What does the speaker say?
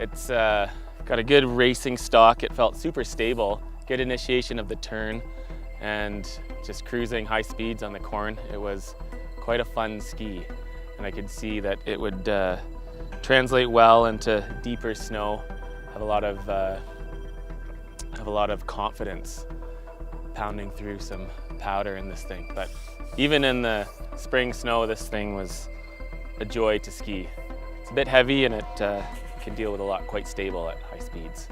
It's got a good racing stock. It felt super stable, good initiation of the turn, and just cruising high speeds on the Corrin. It was quite a fun ski, and I could see that it would translate well into deeper snow. Have a lot of confidence pounding through some powder in this thing. But even in the spring snow, this thing was a joy to ski. It's a bit heavy and it can deal with a lot, quite stable at high speeds.